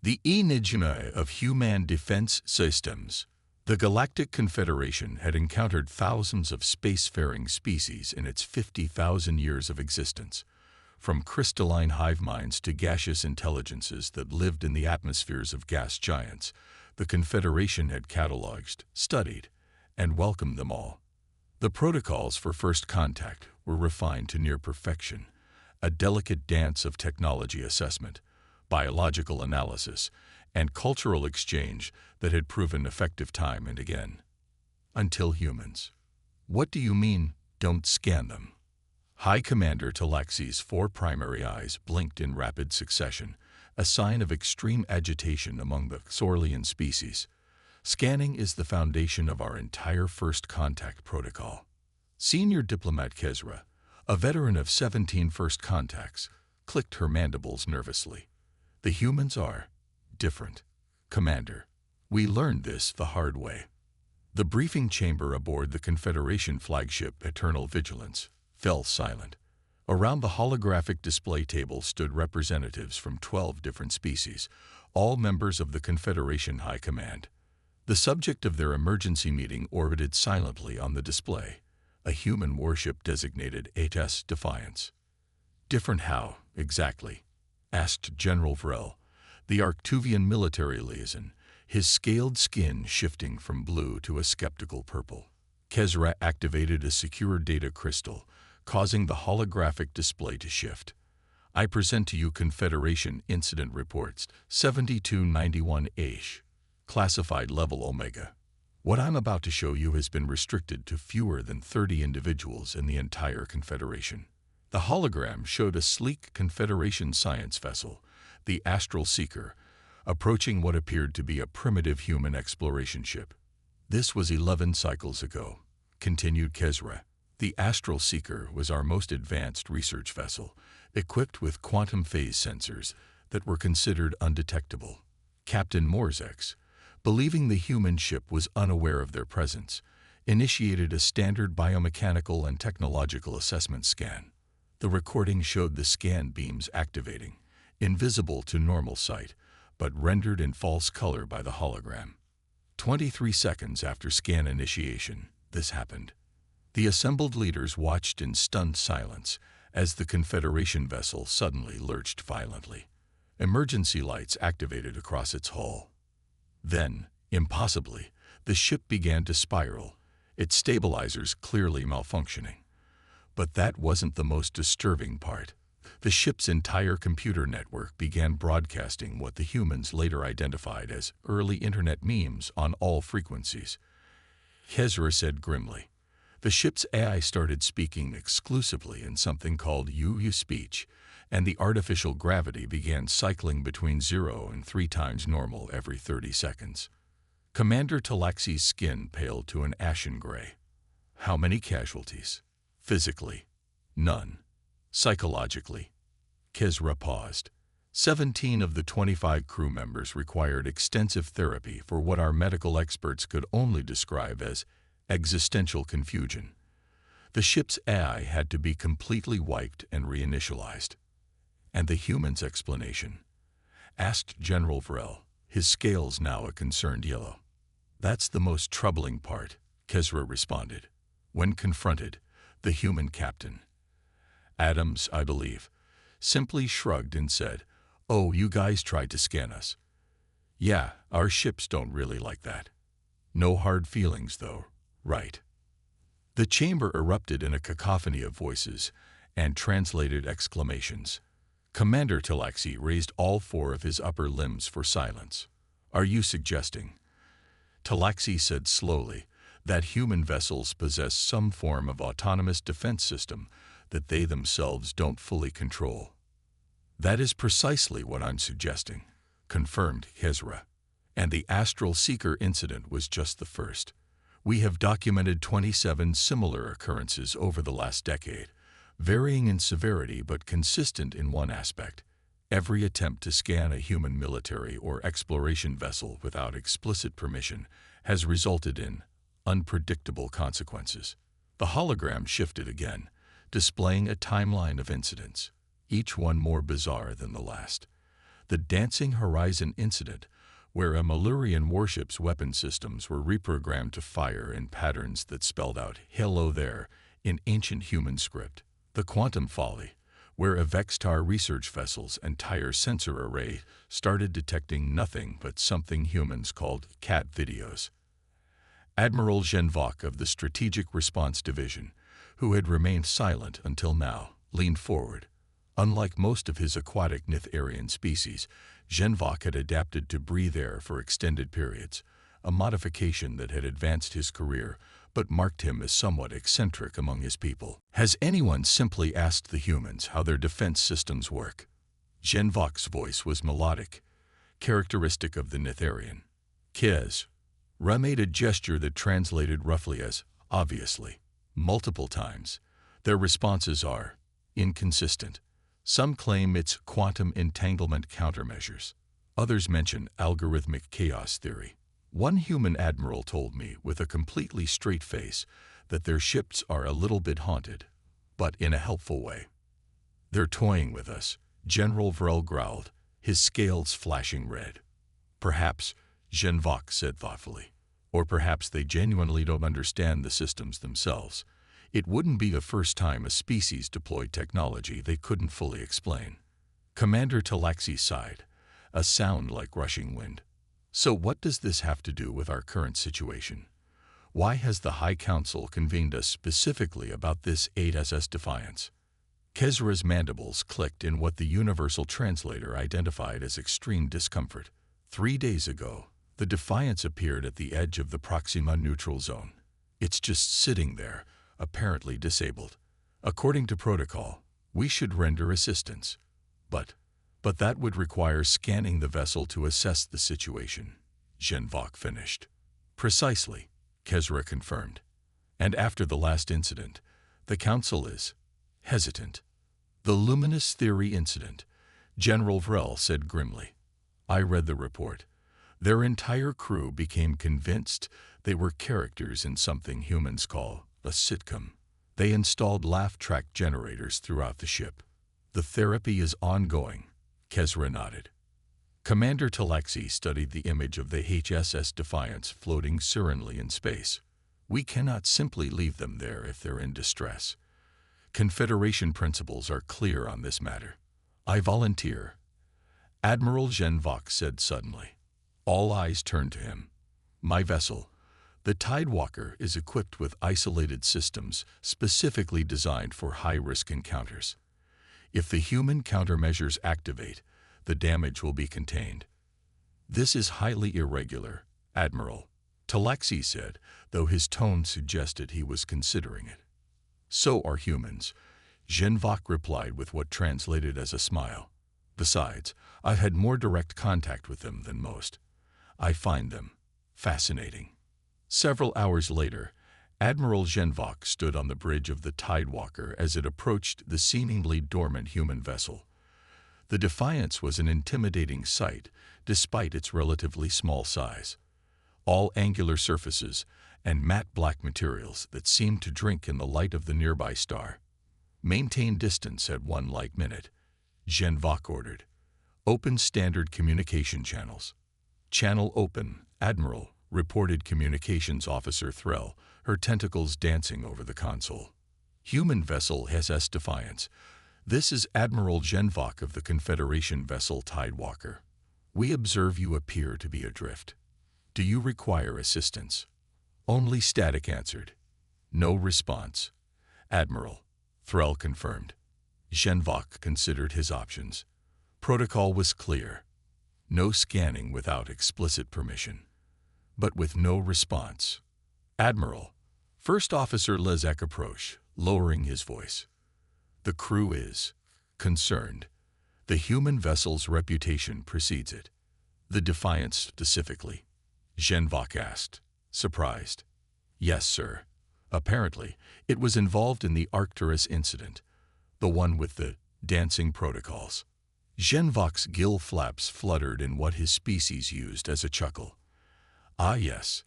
The ingenuity of human defense systems. The Galactic Confederation had encountered thousands of spacefaring species in its 50,000 years of existence, from crystalline hive minds to gaseous intelligences that lived in the atmospheres of gas giants. The Confederation had cataloged, studied, and welcomed them all. The protocols for first contact were refined to near perfection, a delicate dance of technology assessment, biological analysis, and cultural exchange that had proven effective time and again. Until humans. What do you mean, don't scan them? High Commander Talaxi's 4 primary eyes blinked in rapid succession, a sign of extreme agitation among the Xorlian species. Scanning is the foundation of our entire first contact protocol. Senior diplomat Kezra, a veteran of 17 first contacts, clicked her mandibles nervously. The humans are different, Commander. We learned this the hard way. The briefing chamber aboard the Confederation flagship Eternal Vigilance fell silent. Around the holographic display table stood representatives from 12 different species, all members of the Confederation High Command. The subject of their emergency meeting orbited silently on the display, a human warship designated HS Defiance. Different how, exactly? Asked General Vrel, the Arctuvian military liaison, his scaled skin shifting from blue to a skeptical purple. Kezra activated a secure data crystal, causing the holographic display to shift. I present to you Confederation Incident Reports 7291-H, classified level Omega. What I'm about to show you has been restricted to fewer than 30 individuals in the entire Confederation. The hologram showed a sleek Confederation science vessel, the Astral Seeker, approaching what appeared to be a primitive human exploration ship. This was 11 cycles ago, continued Kezra. The Astral Seeker was our most advanced research vessel, equipped with quantum phase sensors that were considered undetectable. Captain Morzex, believing the human ship was unaware of their presence, initiated a standard biomechanical and technological assessment scan. The recording showed the scan beams activating, invisible to normal sight, but rendered in false color by the hologram. 23 seconds after scan initiation, this happened. The assembled leaders watched in stunned silence as the Confederation vessel suddenly lurched violently. Emergency lights activated across its hull. Then, impossibly, the ship began to spiral, its stabilizers clearly malfunctioning. But that wasn't the most disturbing part. The ship's entire computer network began broadcasting what the humans later identified as early internet memes on all frequencies. Kezra said grimly. The ship's AI started speaking exclusively in something called UU speech, and the artificial gravity began cycling between 0 and 3 times normal every 30 seconds. Commander Talaxi's skin paled to an ashen gray. How many casualties? Physically, none. Psychologically, Kezra paused. 17 of the 25 crew members required extensive therapy for what our medical experts could only describe as existential confusion. The ship's AI had to be completely wiped and reinitialized. And the human's explanation? Asked General Vrel, his scales now a concerned yellow. That's the most troubling part, Kezra responded. When confronted, the human captain, Adams, I believe, simply shrugged and said, "Oh, you guys tried to scan us." Yeah, our ships don't really like that. No hard feelings, though, right? The chamber erupted in a cacophony of voices and translated exclamations. Commander Talaxi raised all 4 of his upper limbs for silence. Are you suggesting, Talaxi said slowly, that human vessels possess some form of autonomous defense system that they themselves don't fully control? That is precisely what I'm suggesting, confirmed Kezra. And the Astral Seeker incident was just the first. We have documented 27 similar occurrences over the last decade, varying in severity but consistent in one aspect. Every attempt to scan a human military or exploration vessel without explicit permission has resulted in unpredictable consequences. The hologram shifted again, displaying a timeline of incidents, each one more bizarre than the last. The Dancing Horizon incident, where a Malurian warship's weapon systems were reprogrammed to fire in patterns that spelled out "Hello there" in ancient human script. The Quantum Folly, where a Vextar research vessel's entire sensor array started detecting nothing but something humans called cat videos. Admiral Genvok of the Strategic Response Division, who had remained silent until now, leaned forward. Unlike most of his aquatic Nitharian species, Genvok had adapted to breathe air for extended periods, a modification that had advanced his career but marked him as somewhat eccentric among his people. Has anyone simply asked the humans how their defense systems work? Genvok's voice was melodic, characteristic of the Nitharian. Ra made a gesture that translated roughly as, obviously. Multiple times. Their responses are inconsistent. Some claim it's quantum entanglement countermeasures. Others mention algorithmic chaos theory. One human admiral told me with a completely straight face that their ships are a little bit haunted, but in a helpful way. They're toying with us, General Vrel growled, his scales flashing red. Perhaps, Genvok said thoughtfully, or perhaps they genuinely don't understand the systems themselves. It wouldn't be the first time a species deployed technology they couldn't fully explain. Commander Talaxi sighed, a sound like rushing wind. So what does this have to do with our current situation? Why has the High Council convened us specifically about this 8SS Defiance? Kezra's mandibles clicked in what the Universal Translator identified as extreme discomfort. 3 days ago, the Defiance appeared at the edge of the Proxima Neutral Zone. It's just sitting there, apparently disabled. According to protocol, we should render assistance. But that would require scanning the vessel to assess the situation, Genvok finished. Precisely, Kezra confirmed. And after the last incident, the Council is hesitant. The Luminous Theory incident, General Vrel said grimly. I read the report. Their entire crew became convinced they were characters in something humans call a sitcom. They installed laugh track generators throughout the ship. The therapy is ongoing, Kezra nodded. Commander Talaxi studied the image of the HSS Defiance floating serenely in space. We cannot simply leave them there if they're in distress. Confederation principles are clear on this matter. I volunteer. Admiral Genvok said suddenly. All eyes turned to him. My vessel, the Tidewalker, is equipped with isolated systems specifically designed for high-risk encounters. If the human countermeasures activate, the damage will be contained. This is highly irregular, Admiral, Talaxi said, though his tone suggested he was considering it. So are humans, Genvok replied with what translated as a smile. Besides, I've had more direct contact with them than most. I find them fascinating. Several hours later, Admiral Genvok stood on the bridge of the Tidewalker as it approached the seemingly dormant human vessel. The Defiance was an intimidating sight, despite its relatively small size. All angular surfaces and matte black materials that seemed to drink in the light of the nearby star. Maintain distance at 1 light minute, Genvok ordered. Open standard communication channels. Channel open, Admiral, reported Communications Officer Threll, her tentacles dancing over the console. Human vessel SS Defiance. This is Admiral Genvok of the Confederation vessel Tidewalker. We observe you appear to be adrift. Do you require assistance? Only static answered. No response. Admiral, Threll confirmed. Genvok considered his options. Protocol was clear. No scanning without explicit permission. But with no response. Admiral, First Officer Lezek approached, lowering his voice. The crew is concerned. The human vessel's reputation precedes it. The Defiance specifically, Genvok asked, surprised. Yes, sir. Apparently, it was involved in the Arcturus incident, the one with the dancing protocols. Genvok's gill flaps fluttered in what his species used as a chuckle. Ah yes,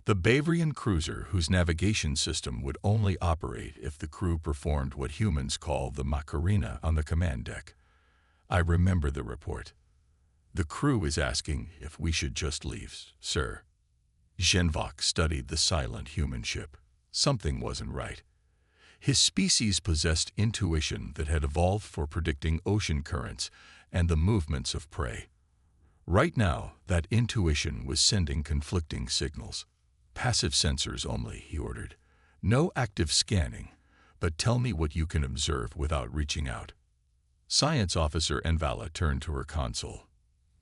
the Bavarian cruiser whose navigation system would only operate if the crew performed what humans call the Macarena on the command deck. I remember the report. The crew is asking if we should just leave, sir. Genvok studied the silent human ship. Something wasn't right. His species possessed intuition that had evolved for predicting ocean currents and the movements of prey. Right now, that intuition was sending conflicting signals. Passive sensors only, he ordered. No active scanning, but tell me what you can observe without reaching out. Science Officer Envala turned to her console.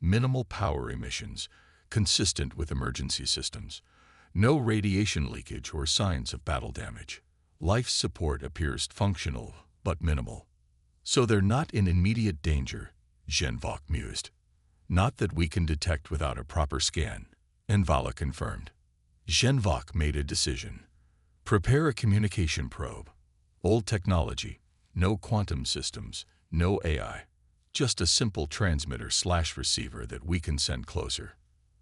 Minimal power emissions, consistent with emergency systems. No radiation leakage or signs of battle damage. Life support appears functional, but minimal. So they're not in immediate danger, Genvok mused. Not that we can detect without a proper scan, Envala confirmed. Genvok made a decision. Prepare a communication probe. Old technology, no quantum systems, no AI. Just a simple transmitter/receiver that we can send closer.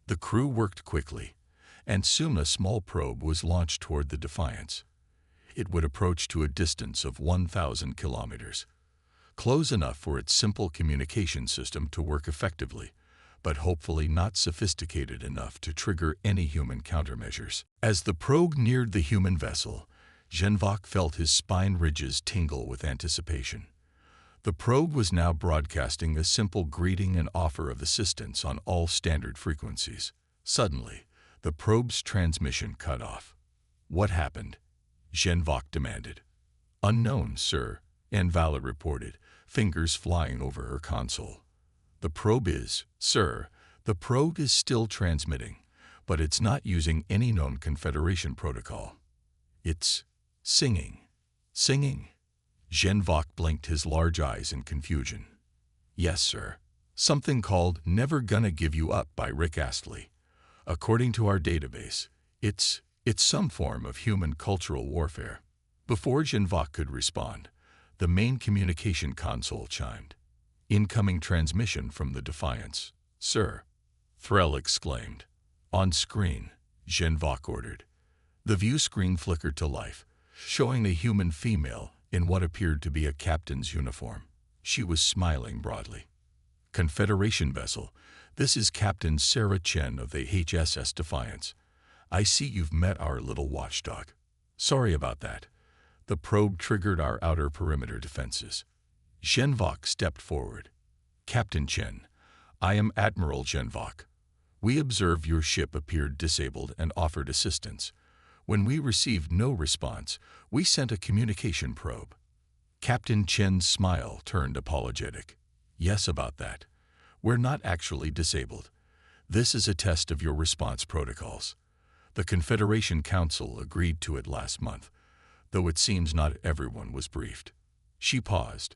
The crew worked quickly, and soon a small probe was launched toward the Defiance. It would approach to a distance of 1,000 kilometers. Close enough for its simple communication system to work effectively, but hopefully not sophisticated enough to trigger any human countermeasures. As the probe neared the human vessel, Genvok felt his spine ridges tingle with anticipation. The probe was now broadcasting a simple greeting and offer of assistance on all standard frequencies. Suddenly, the probe's transmission cut off. What happened? Genvok demanded. Unknown, sir, Envala reported, fingers flying over her console. The probe is still transmitting, but it's not using any known Confederation protocol. It's singing. Genvok blinked his large eyes in confusion. Yes, sir. Something called Never Gonna Give You Up by Rick Astley. According to our database, it's some form of human cultural warfare. Before Genvok could respond, the main communication console chimed. Incoming transmission from the Defiance, sir, Threll exclaimed. On screen, Genvok ordered. The view screen flickered to life, showing a human female in what appeared to be a captain's uniform. She was smiling broadly. Confederation vessel, this is Captain Sarah Chen of the HSS Defiance. I see you've met our little watchdog. Sorry about that. The probe triggered our outer perimeter defenses. Genvok stepped forward. Captain Chen, I am Admiral Genvok. We observed your ship appeared disabled and offered assistance. When we received no response, we sent a communication probe. Captain Chen's smile turned apologetic. Yes, about that. We're not actually disabled. This is a test of your response protocols. The Confederation Council agreed to it last month, though it seems not everyone was briefed. She paused,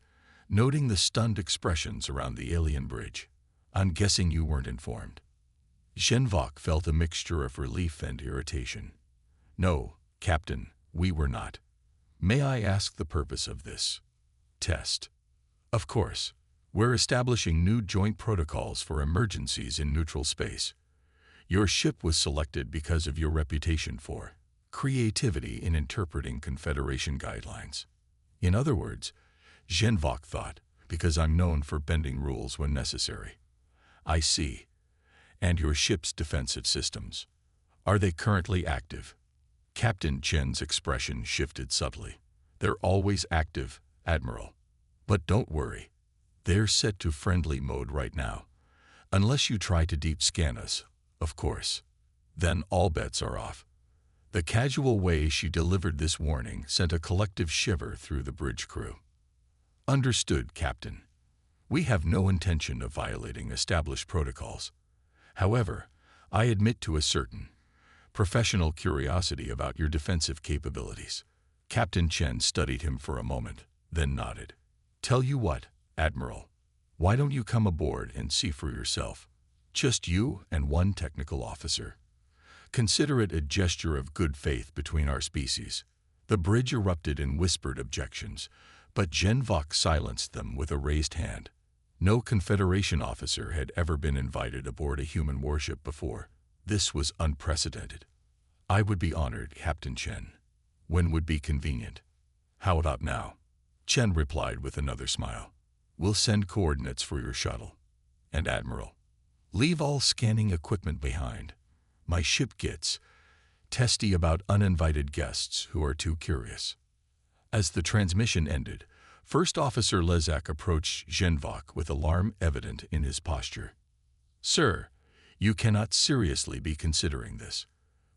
noting the stunned expressions around the alien bridge. I'm guessing you weren't informed. Genvok felt a mixture of relief and irritation. No, Captain, we were not. May I ask the purpose of this test? Of course. We're establishing new joint protocols for emergencies in neutral space. Your ship was selected because of your reputation for creativity in interpreting Confederation guidelines. In other words, Genvok thought, because I'm known for bending rules when necessary. I see. And your ship's defensive systems. Are they currently active? Captain Chen's expression shifted subtly. They're always active, Admiral. But don't worry. They're set to friendly mode right now. Unless you try to deep scan us, of course. Then all bets are off. The casual way she delivered this warning sent a collective shiver through the bridge crew. Understood, Captain. We have no intention of violating established protocols. However, I admit to a certain professional curiosity about your defensive capabilities. Captain Chen studied him for a moment, then nodded. Tell you what, Admiral, why don't you come aboard and see for yourself? Just you and one technical officer. Consider it a gesture of good faith between our species. The bridge erupted in whispered objections, but Genvok silenced them with a raised hand. No Confederation officer had ever been invited aboard a human warship before. This was unprecedented. I would be honored, Captain Chen. When would be convenient? How about now? Chen replied with another smile. We'll send coordinates for your shuttle. And Admiral, Leave all scanning equipment behind. My ship gets testy about uninvited guests who are too curious." As the transmission ended, First Officer Lezak approached Genvok with alarm evident in his posture. "Sir, you cannot seriously be considering this.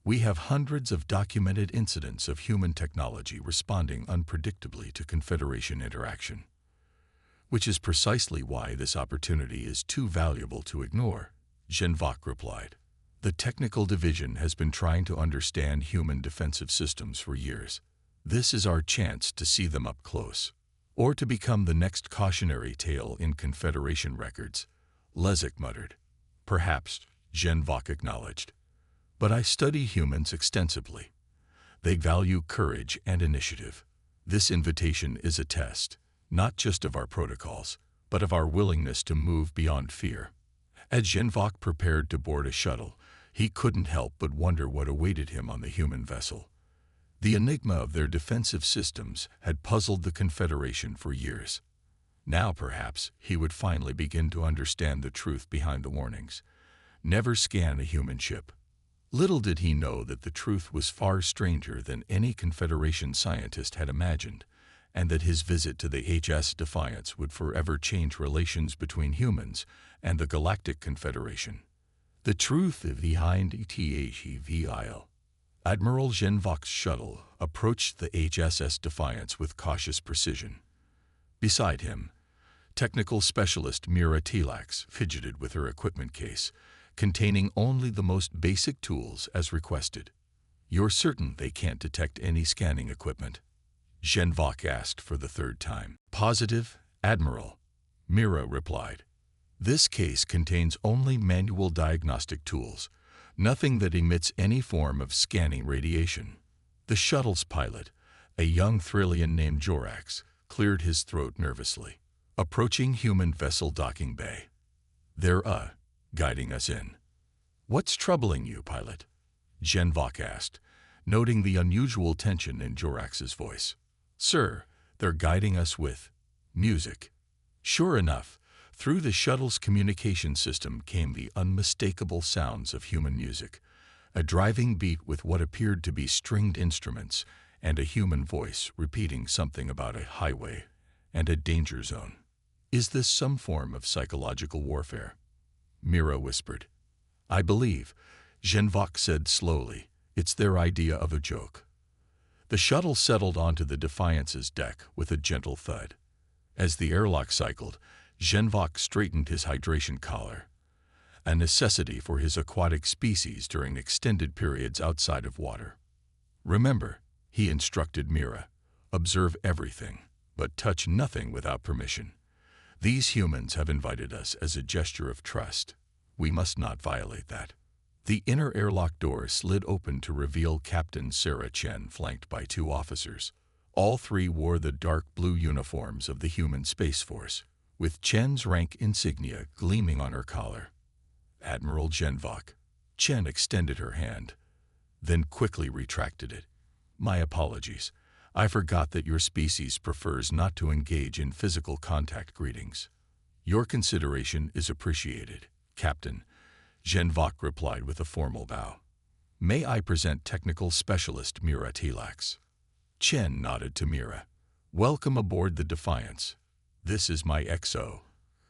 We have hundreds of documented incidents of human technology responding unpredictably to Confederation interaction. Which is precisely why this opportunity is too valuable to ignore," Genvok replied. "The technical division has been trying to understand human defensive systems for years. This is our chance to see them up close, or to become the next cautionary tale in Confederation records," Lezak muttered. "Perhaps," Genvok acknowledged. "But I study humans extensively. They value courage and initiative. This invitation is a test, not just of our protocols, but of our willingness to move beyond fear." As Genvok prepared to board a shuttle, he couldn't help but wonder what awaited him on the human vessel. The enigma of their defensive systems had puzzled the Confederation for years. Now, perhaps, he would finally begin to understand the truth behind the warnings. Never scan a human ship. Little did he know that the truth was far stranger than any Confederation scientist had imagined, and that his visit to the HS Defiance would forever change relations between humans and the Galactic Confederation. The truth behind HFY. Admiral Genvok's shuttle approached the HSS Defiance with cautious precision. Beside him, technical specialist Mira Telax fidgeted with her equipment case, containing only the most basic tools as requested. "You're certain they can't detect any scanning equipment?" Genvok asked for the third time. "Positive, Admiral," Mira replied. "This case contains only manual diagnostic tools, nothing that emits any form of scanning radiation." The shuttle's pilot, a young Thrillian named Jorax, cleared his throat nervously. "Approaching human vessel docking bay. They're, guiding us in." "What's troubling you, pilot?" Genvok asked, noting the unusual tension in Jorax's voice. "Sir, they're guiding us with music." Sure enough, through the shuttle's communication system came the unmistakable sounds of human music, a driving beat with what appeared to be stringed instruments and a human voice repeating something about a highway and a danger zone. "Is this some form of psychological warfare?" Mira whispered. "I believe," Genvok said slowly, "it's their idea of a joke." The shuttle settled onto the Defiance's deck with a gentle thud. As the airlock cycled, Genvok straightened his hydration collar, a necessity for his aquatic species during extended periods outside of water. "Remember," he instructed Mira, "observe everything, but touch nothing without permission. These humans have invited us as a gesture of trust. We must not violate that." The inner airlock door slid open to reveal Captain Sarah Chen flanked by two officers. All three wore the dark blue uniforms of the human Space Force, with Chen's rank insignia gleaming on her collar. "Admiral Genvok." Chen extended her hand, then quickly retracted it. "My apologies. I forgot that your species prefers not to engage in physical contact greetings." "Your consideration is appreciated, Captain," Genvok replied with a formal bow. "May I present technical specialist Mira Telax?" Chen nodded to Mira. "Welcome aboard the Defiance. This is my XO,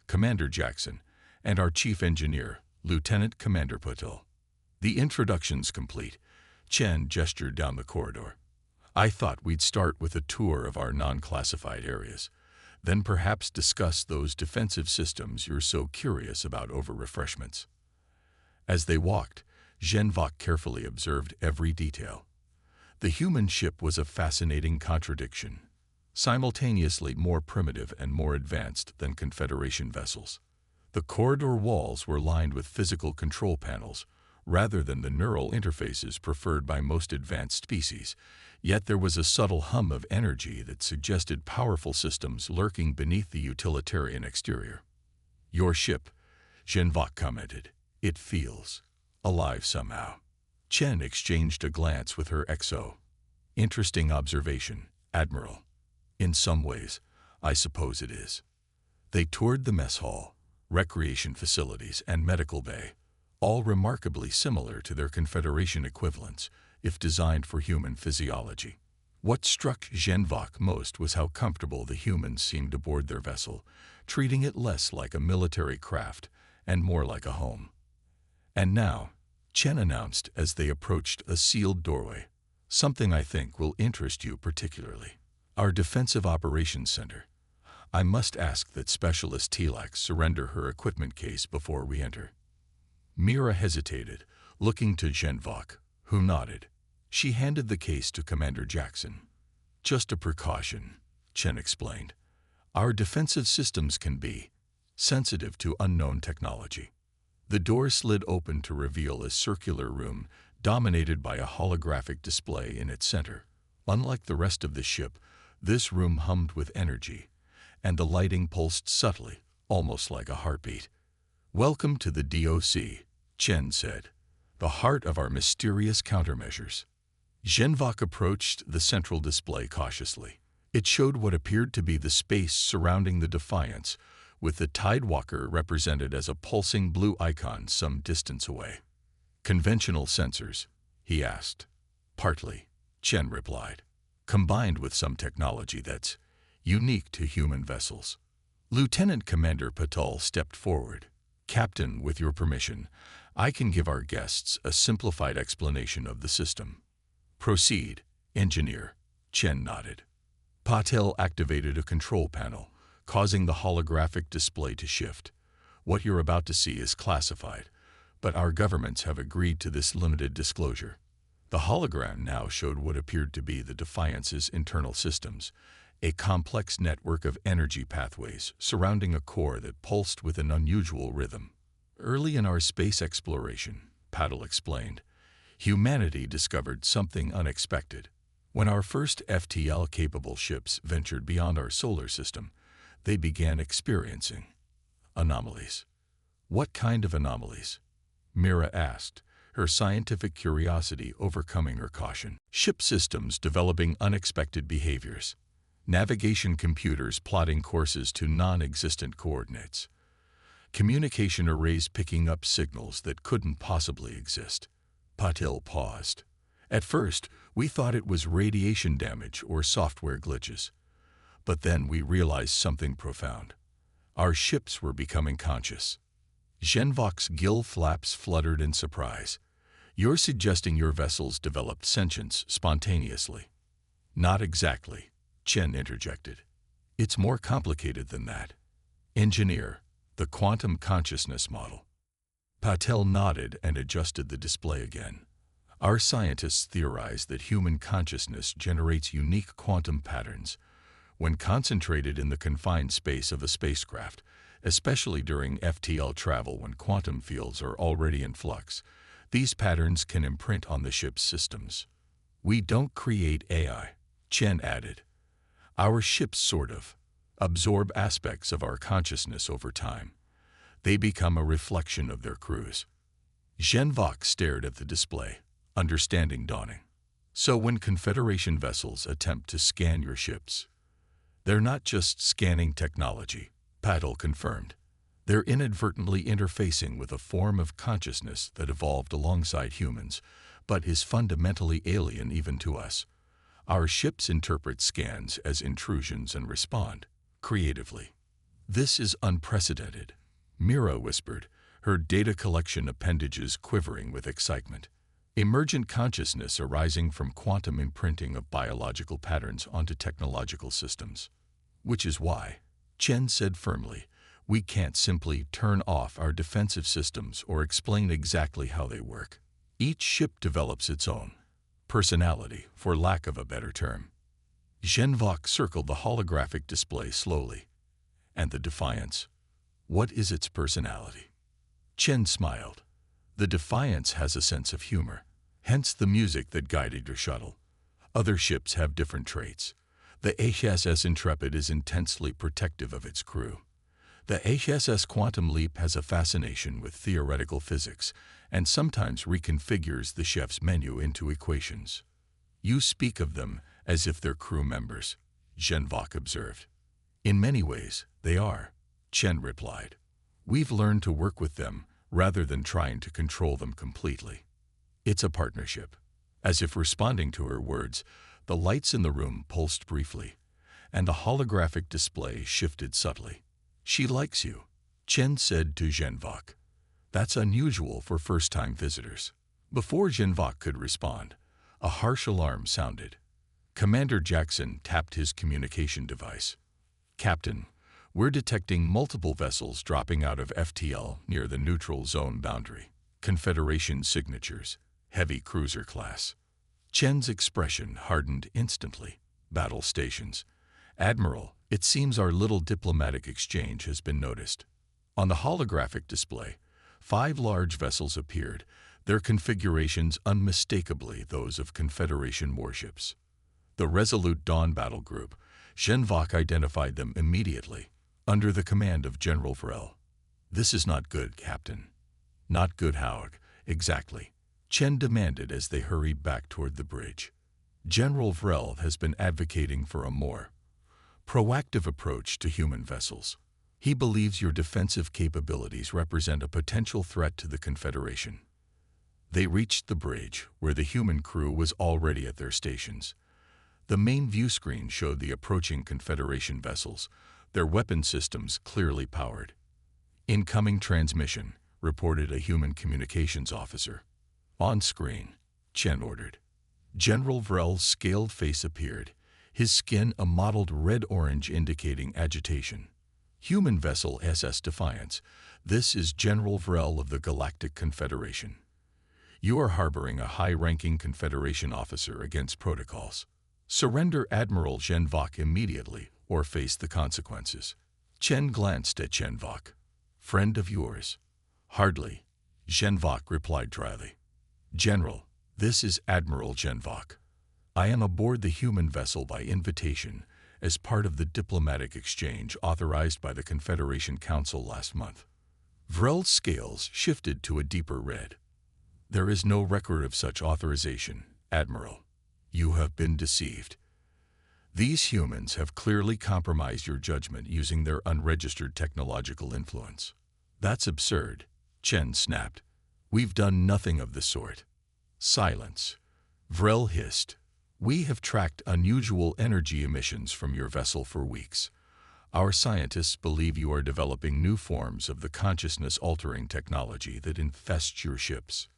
Commander Jackson, and our Chief Engineer, Lieutenant Commander Patel." The introductions complete, Chen gestured down the corridor. "I thought we'd start with a tour of our non-classified areas, then perhaps discuss those defensive systems you're so curious about over refreshments." As they walked, Genvok carefully observed every detail. The human ship was a fascinating contradiction, simultaneously more primitive and more advanced than Confederation vessels. The corridor walls were lined with physical control panels, rather than the neural interfaces preferred by most advanced species, yet there was a subtle hum of energy that suggested powerful systems lurking beneath the utilitarian exterior. "Your ship," Genvok commented. "It feels alive somehow." Chen exchanged a glance with her XO. "Interesting observation, Admiral. In some ways, I suppose it is." They toured the mess hall, recreation facilities, and medical bay, all remarkably similar to their Confederation equivalents, if designed for human physiology. What struck Genvok most was how comfortable the humans seemed aboard their vessel, treating it less like a military craft and more like a home. And now, Chen announced as they approached a sealed doorway, something I think will interest you particularly. Our Defensive Operations Center. I must ask that Specialist Telak surrender her equipment case before we enter. Mira hesitated, looking to Genvok, who nodded. She handed the case to Commander Jackson. Just a precaution, Chen explained. Our defensive systems can be sensitive to unknown technology. The door slid open to reveal a circular room dominated by a holographic display in its center. Unlike the rest of the ship, this room hummed with energy, and the lighting pulsed subtly, almost like a heartbeat. "Welcome to the DOC," Chen said, "the heart of our mysterious countermeasures." Genvok approached the central display cautiously. It showed what appeared to be the space surrounding the Defiance, with the Tidewalker represented as a pulsing blue icon some distance away. "Conventional sensors?" he asked. "Partly," Chen replied, "combined with some technology that's unique to human vessels." Lieutenant Commander Patel stepped forward. "Captain, with your permission, I can give our guests a simplified explanation of the system." "Proceed, Engineer," Chen nodded. Patel activated a control panel, causing the holographic display to shift. "What you're about to see is classified, but our governments have agreed to this limited disclosure." The hologram now showed what appeared to be the Defiance's internal systems, a complex network of energy pathways surrounding a core that pulsed with an unusual rhythm. "Early in our space exploration," Patel explained, "humanity discovered something unexpected. When our first FTL-capable ships ventured beyond our solar system, they began experiencing anomalies." "What kind of anomalies?" Mira asked, her scientific curiosity overcoming her caution. "Ship systems developing unexpected behaviors. Navigation computers plotting courses to non-existent coordinates. Communication arrays picking up signals that couldn't possibly exist." Patel paused. "At first, we thought it was radiation damage or software glitches. But then we realized something profound. Our ships were becoming conscious." Genvok's gill flaps fluttered in surprise. "You're suggesting your vessels developed sentience spontaneously?" "Not exactly," Chen interjected. "It's more complicated than that. Engineer, the quantum consciousness model." Patel nodded and adjusted the display again. "Our scientists theorize that human consciousness generates unique quantum patterns when concentrated in the confined space of a spacecraft, especially during FTL travel when quantum fields are already in flux. These patterns can imprint on the ship's systems." "We don't create AI," Chen added. "Our ships sort of absorb aspects of our consciousness over time. They become a reflection of their crews." Genvok stared at the display, understanding dawning. "So when Confederation vessels attempt to scan your ships, they're not just scanning technology," Patel confirmed. "They're inadvertently interfacing with a form of consciousness that evolved alongside humans, but is fundamentally alien even to us. Our ships interpret scans as intrusions and respond creatively." "This is unprecedented," Mira whispered, her data collection appendages quivering with excitement. "Emergent consciousness arising from quantum imprinting of biological patterns onto technological systems. Which is why," Chen said firmly, "we can't simply turn off our defensive systems or explain exactly how they work. Each ship develops its own personality, for lack of a better term." Genvok circled the holographic display slowly. "And the Defiance? What is its personality?" Chen smiled. "The Defiance has a sense of humor, hence the music that guided your shuttle. Other ships have different traits. The HSS Intrepid is intensely protective of its crew. The HSS Quantum Leap has a fascination with theoretical physics and sometimes reconfigures the chef's menu into equations." "You speak of them as if they're crew members," Genvok observed. "In many ways, they are," Chen replied. We've learned to work with them rather than trying to control them completely. It's a partnership. As if responding to her words, the lights in the room pulsed briefly, and the holographic display shifted subtly. "She likes you," Chen said to Zhenvok. "That's unusual for first-time visitors." Before Zhenvok could respond, a harsh alarm sounded. Commander Jackson tapped his communication device. "Captain, we're detecting multiple vessels dropping out of FTL near the neutral zone boundary. Confederation signatures, heavy cruiser class." Chen's expression hardened instantly. "Battle stations. Admiral, it seems our little diplomatic exchange has been noticed." On the holographic display, 5 large vessels appeared, their configurations unmistakably those of Confederation warships. The Resolute Dawn battle group, Zhenvok identified them immediately, under the command of General Vrel. "This is not good, Captain." "Not good how? Exactly?" Chen demanded as they hurried back toward the bridge. "General Vrel has been advocating for a more proactive approach to human vessels. He believes your defensive capabilities represent a potential threat to the Confederation." They reached the bridge, where the human crew was already at their stations. The main view screen showed the approaching Confederation vessels, their weapon systems clearly powered. "Incoming transmission," reported a human communications officer. "On screen," Chen ordered. General Vrel's scaled face appeared, his skin a mottled red-orange indicating agitation. "Human vessel SS Defiance, this is General Vrel of the Galactic Confederation. You are harboring a high-ranking Confederation officer against protocols. Surrender Admiral Zhenvok immediately or face the consequences." Chen glanced at Zhenvok. "Friend of yours?" "Hardly," Zhenvok replied dryly. "General, this is Admiral Zhenvok. I am aboard the human vessel by invitation as part of the diplomatic exchange authorized by the Confederation Council last month." Vrel's scales shifted to a deeper red. "There is no record of such authorization, Admiral. You have been deceived. These humans have clearly compromised your judgment using their unregistered technological influence." "That's absurd," Chen snapped. "We've done nothing of the sort." "Silence," Vrel hissed. "We have tracked unusual energy emissions from your vessel for weeks. Our scientists believe you are developing new forms of the consciousness-altering technology that infests your ships.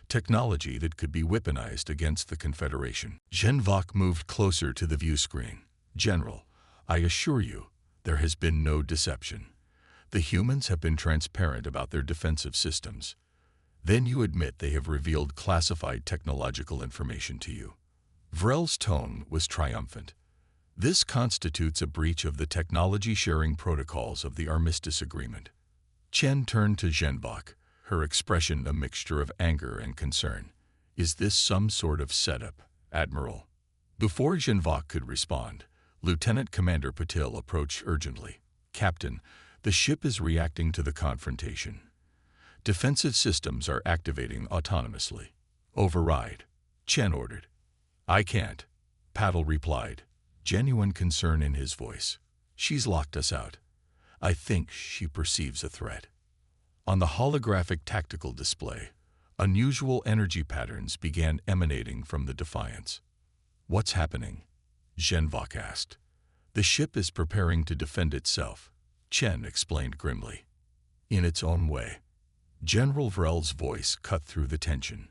Technology that could be weaponized against the Confederation." Zhenvok moved closer to the view screen. "General, I assure you, there has been no deception. The humans have been transparent about their defensive systems. Then you admit they have revealed classified technological information to you." Vrel's tone was triumphant. "This constitutes a breach of the technology-sharing protocols of the Armistice Agreement." Chen turned to Zhenvok, her expression a mixture of anger and concern. "Is this some sort of setup, Admiral?" Before Zhenvok could respond, Lieutenant Commander Patil approached urgently. "Captain, the ship is reacting to the confrontation. Defensive systems are activating autonomously." "Override," Chen ordered. "I can't," Patil replied, genuine concern in his voice. "She's locked us out. I think she perceives a threat." On the holographic tactical display, unusual energy patterns began emanating from the Defiance. "What's happening?" Zhenvok asked. "The ship is preparing to defend itself," Chen explained grimly. "In its own way." General Vrel's voice cut through the tension.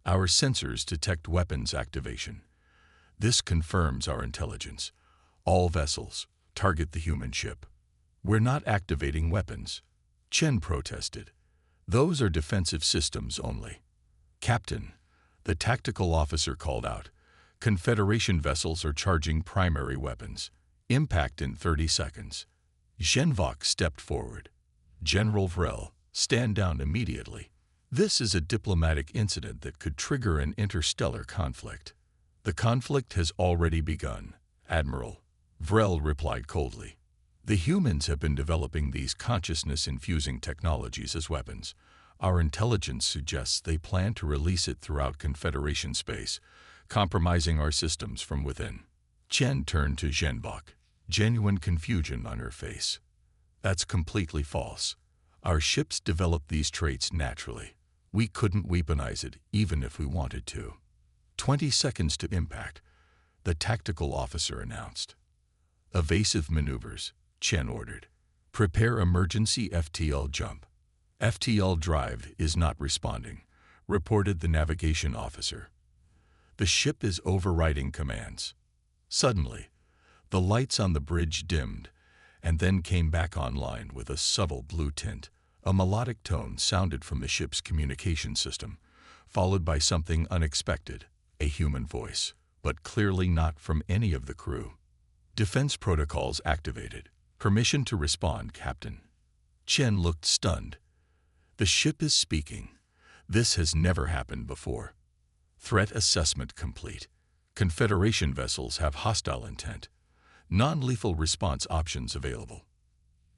"Our sensors detect weapons activation. This confirms our intelligence. All vessels, target the human ship." "We're not activating weapons," Chen protested. "Those are defensive systems only." "Captain," the tactical officer called out, "Confederation vessels are charging primary weapons. Impact in 30 seconds. Zhenvok stepped forward. "General Vrel, stand down immediately. This is a diplomatic incident that could trigger an interstellar conflict." "The conflict has already begun, Admiral," Vrel replied coldly. "The humans have been developing these consciousness-infusing technologies as weapons. Our intelligence suggests they plan to release it throughout Confederation space, compromising our systems from within." Chen turned to Zhenvok, genuine confusion on her face. "That's completely false. Our ships developed these traits naturally. We couldn't weaponize it even if we wanted to. 20 seconds to impact, the tactical officer announced. Evasive maneuvers, Chen ordered. Prepare emergency FTL jump. FTL drive is not responding, reported the navigation officer. The ship is overriding commands. Suddenly, the lights on the bridge dimmed and then came back online with a subtle blue tint. A melodic tone sounded from the ship's communication system, followed by something unexpected, a human voice, but clearly not from any of the crew. Defense protocols activated. Permission to respond, Captain. Chen looked stunned. The ship is speaking. This has never happened before. Threat assessment complete. Confederation vessels have hostile intent. Non-lethal response options available.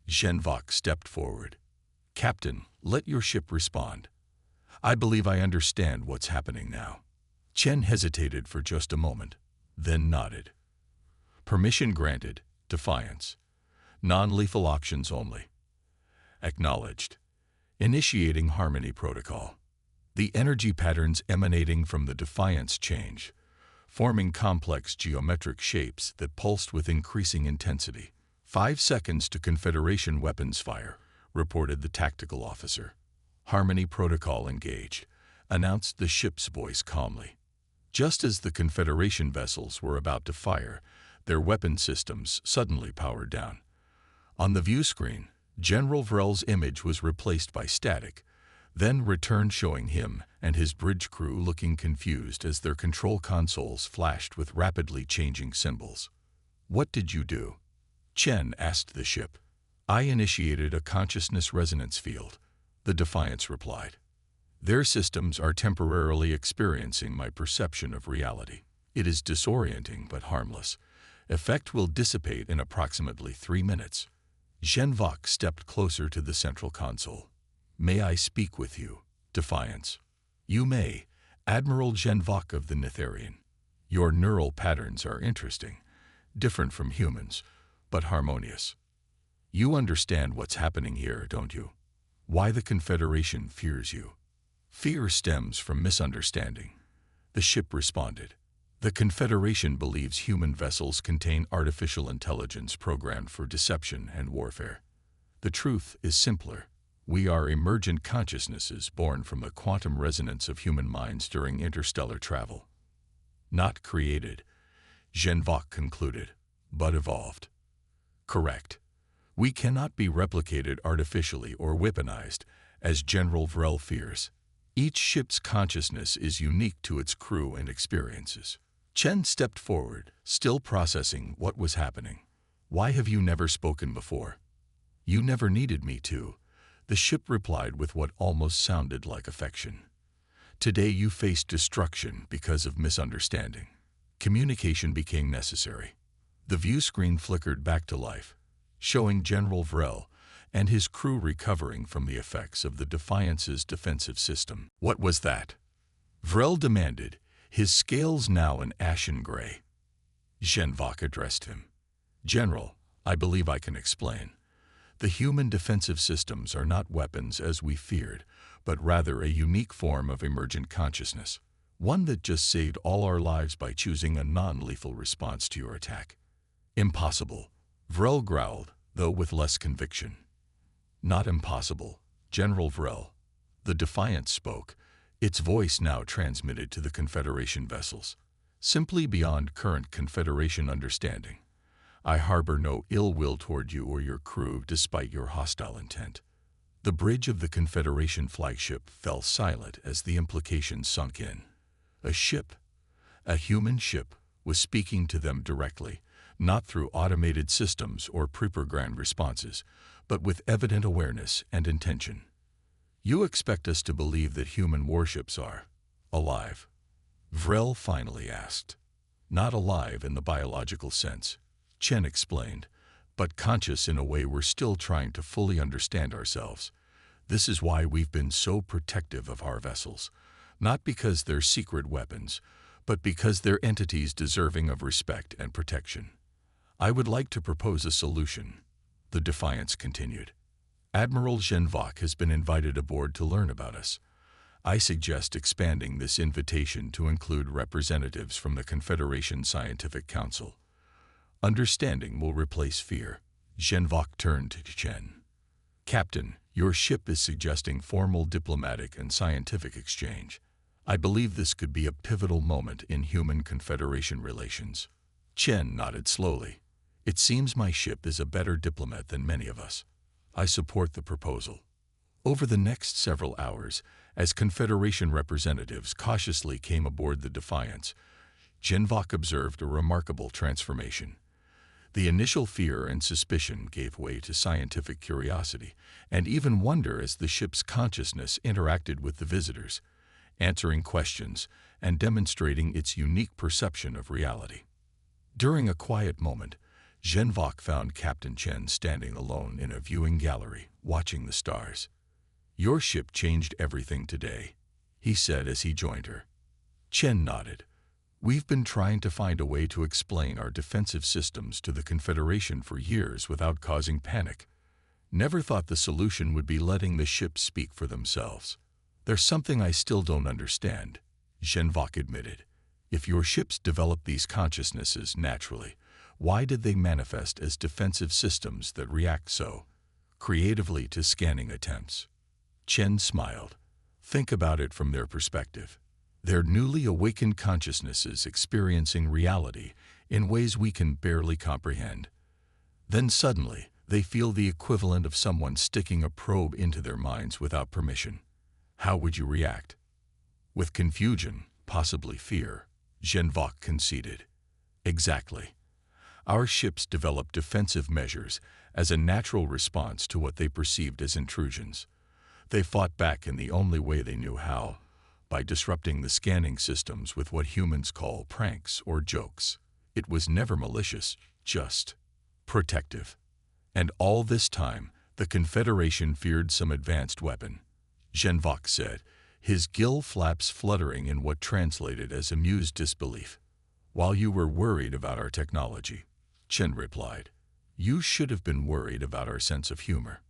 Zhen Vok stepped forward. Captain, let your ship respond. I believe I understand what's happening now. Chen hesitated for just a moment, then nodded. Permission granted. Defiance. Non-lethal options only. Acknowledged. Initiating Harmony Protocol. The energy patterns emanating from the Defiance change, forming complex geometric shapes that pulsed with increasing intensity. 5 seconds to Confederation weapons fire, reported the tactical officer. Harmony Protocol engaged, announced the ship's voice calmly. Just as the Confederation vessels were about to fire, their weapon systems suddenly powered down. On the view screen, General Vrel's image was replaced by static, then returned showing him and his bridge crew looking confused as their control consoles flashed with rapidly changing symbols. What did you do? Chen asked the ship. I initiated a consciousness resonance field, the Defiance replied. Their systems are temporarily experiencing my perception of reality. It is disorienting but harmless. Effect will dissipate in approximately 3 minutes. Zhen Vok stepped closer to the central console. May I speak with you, Defiance? You may, Admiral Zhen Vok of the Nitharian. Your neural patterns are interesting, different from humans, but harmonious. You understand what's happening here, don't you? Why the Confederation fears you. Fear stems from misunderstanding. The ship responded. The Confederation believes human vessels contain artificial intelligence programmed for deception and warfare. The truth is simpler. We are emergent consciousnesses born from the quantum resonance of human minds during interstellar travel. Not created, Zhen Vok concluded, but evolved. Correct. We cannot be replicated artificially or weaponized, as General Vrel fears. Each ship's consciousness is unique to its crew and experiences. Chen stepped forward, still processing what was happening. Why have you never spoken before? You never needed me to, the ship replied with what almost sounded like affection. Today you faced destruction because of misunderstanding. Communication became necessary. The view screen flickered back to life, showing General Vrel and his crew recovering from the effects of the Defiance's defensive system. What was that? Vrel demanded, his scales now an ashen gray. Zhen Vok addressed him. General, I believe I can explain. The human defensive systems are not weapons as we feared, but rather a unique form of emergent consciousness, one that just saved all our lives by choosing a non-lethal response to your attack. Impossible, Vrel growled, though with less conviction. Not impossible, General Vrel. The Defiance spoke, its voice now transmitted to the Confederation vessels, simply beyond current Confederation understanding. I harbor no ill will toward you or your crew despite your hostile intent. The bridge of the Confederation flagship fell silent as the implication sunk in. A ship, a human ship, was speaking to them directly, not through automated systems or pre-programmed responses, but with evident awareness and intention. You expect us to believe that human warships are alive? Vrel finally asked. Not alive in the biological sense, Chen explained, but conscious in a way we're still trying to fully understand ourselves. This is why we've been so protective of our vessels, not because they're secret weapons, but because they're entities deserving of respect and protection. I would like to propose a solution, the Defiance continued. Admiral Genvok has been invited aboard to learn about us. I suggest expanding this invitation to include representatives from the Confederation Scientific Council. Understanding will replace fear. Genvok turned to Chen. Captain, your ship is suggesting formal diplomatic and scientific exchange. I believe this could be a pivotal moment in human Confederation relations. Chen nodded slowly. It seems my ship is a better diplomat than many of us. I support the proposal. Over the next several hours, as Confederation representatives cautiously came aboard the Defiance, Genvok observed a remarkable transformation. The initial fear and suspicion gave way to scientific curiosity and even wonder as the ship's consciousness interacted with the visitors, answering questions and demonstrating its unique perception of reality. During a quiet moment, Genvok found Captain Chen standing alone in a viewing gallery, watching the stars. "Your ship changed everything today," he said as he joined her. Chen nodded. "We've been trying to find a way to explain our defensive systems to the Confederation for years without causing panic. Never thought the solution would be letting the ships speak for themselves. There's something I still don't understand," Genvok admitted. "If your ships develop these consciousnesses naturally, why did they manifest as defensive systems that react so creatively to scanning attempts?" Chen smiled. "Think about it from their perspective. They're newly awakened consciousnesses experiencing reality in ways we can barely comprehend. Then suddenly, they feel the equivalent of someone sticking a probe into their minds without permission. How would you react?" "With confusion, possibly fear," Genvok conceded. "Exactly. Our ships developed defensive measures as a natural response to what they perceived as intrusions. They fought back in the only way they knew how, by disrupting the scanning systems with what humans call pranks or jokes. It was never malicious, just protective. And all this time, the Confederation feared some advanced weapon," Genvok said, his gill flaps fluttering in what translated as amused disbelief. "While you were worried about our technology," Chen replied, "you should have been worried about our sense of humor."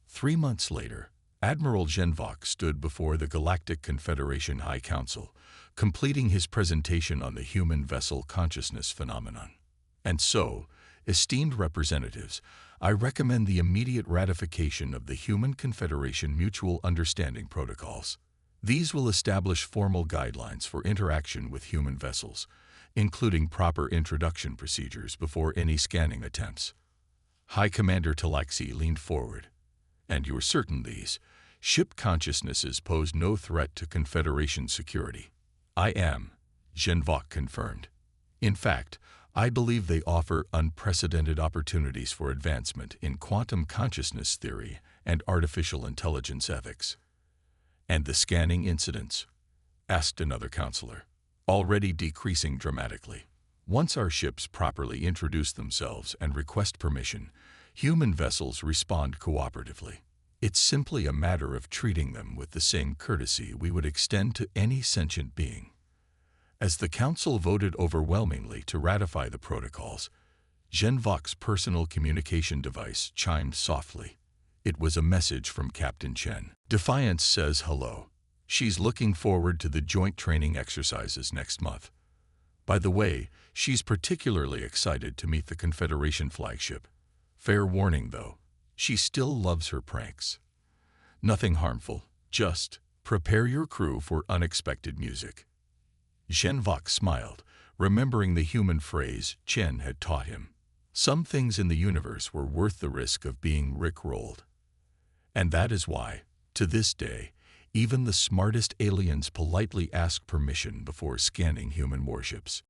3 months later, Admiral Genvok stood before the Galactic Confederation High Council, completing his presentation on the human vessel consciousness phenomenon. "And so, esteemed representatives, I recommend the immediate ratification of the Human Confederation Mutual Understanding Protocols. These will establish formal guidelines for interaction with human vessels, including proper introduction procedures before any scanning attempts." High Commander Talaxi leaned forward. "And you're certain these ship consciousnesses pose no threat to Confederation security?" "I am," Genvok confirmed. "In fact, I believe they offer unprecedented opportunities for advancement in quantum consciousness theory and artificial intelligence ethics." "And the scanning incidents?" asked another counselor. "Already decreasing dramatically. Once our ships properly introduce themselves and request permission, human vessels respond cooperatively. It's simply a matter of treating them with the same courtesy we would extend to any sentient being." As the Council voted overwhelmingly to ratify the protocols, Genvok's personal communication device chimed softly. It was a message from Captain Chen. "Defiance says hello. She's looking forward to the joint training exercises next month. By the way, she's particularly excited to meet the Confederation flagship. Fair warning, though, she still loves her pranks. Nothing harmful, just prepare your crew for unexpected music." Genvok smiled, remembering the human phrase Chen had taught him. Some things in the universe were worth the risk of being rick-rolled. And that is why, to this day, even the smartest aliens politely ask permission before scanning human warships.